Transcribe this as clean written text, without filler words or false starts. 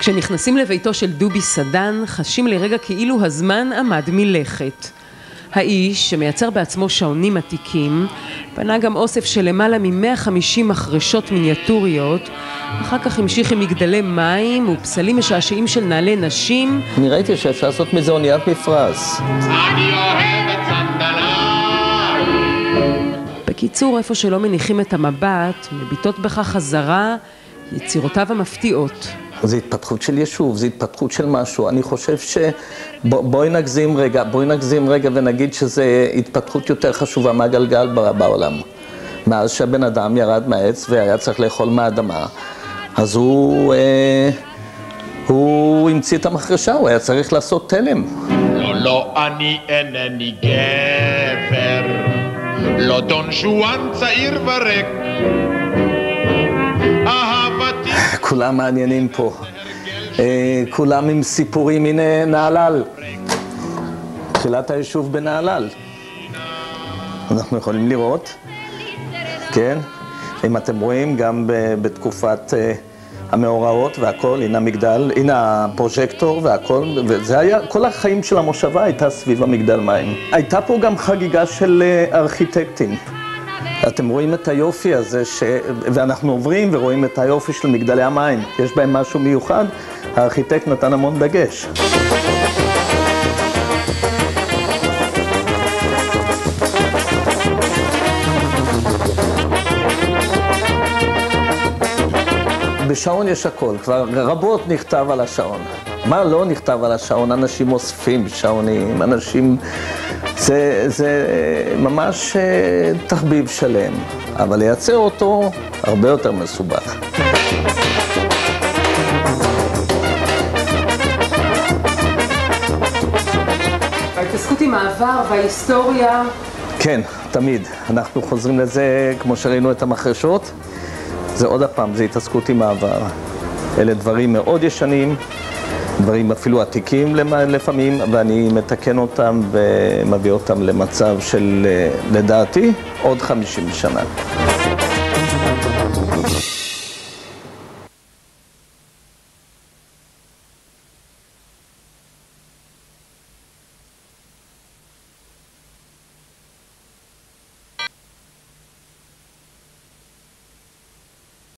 כשנכנסים לביתו של דובי סדן, חשים לרגע כאילו הזמן עמד מלכת. האיש, שמייצר בעצמו שעונים עתיקים, בנה גם אוסף של למעלה מ-150 מחרשות מיניאטוריות, אחר כך המשיך עם מגדלי מים ופסלים משעשעים של נעלי נשים. אני ראיתי שאפשר לעשות מזה אוניית מפרש. בקיצור, איפה שלא מניחים את המבט, מביטות בכך חזרה יצירותיו המפתיעות. זה התפתחות של יישוב, זה התפתחות של משהו. אני חושב בואי נגזים רגע ונגיד שזה התפתחות יותר חשובה מהגלגל בעולם. מאז שהבן אדם ירד מהעץ והיה צריך לאכול מהאדמה, אז הוא המציא את המחרשה, הוא היה צריך לעשות תלם. לא, אני אינני גבר, לא דון שואן צעיר ורק. כולם מעניינים פה, כולם עם סיפורים. הנה נהלל, תחילת היישוב בנהלל, אנחנו יכולים לראות, כן, אם אתם רואים גם בתקופת המאורעות והכל, הנה המגדל, הנה הפרוז'קטור והכל, וזה היה, כל החיים של המושבה הייתה סביב המגדל מים. הייתה פה גם חגיגה של ארכיטקטים. אתם רואים את היופי הזה, ואנחנו עוברים ורואים את היופי של מגדלי המים. יש בהם משהו מיוחד, הארכיטקט נתן המון דגש. בשעון יש הכל, כבר רבות נכתב על השעון. מה לא נכתב על השעון? אנשים אוספים שעונים, אנשים... זה ממש תחביב שלם, אבל לייצר אותו הרבה יותר מסובך. ההתעסקות עם העבר וההיסטוריה. כן, תמיד. אנחנו חוזרים לזה, כמו שראינו את המחרשות, זה עוד הפעם, זה התעסקות עם העבר. אלה דברים מאוד ישנים, דברים אפילו עתיקים לפעמים, ואני מתקן אותם ומביא אותם למצב של, לדעתי, עוד 50 שנה.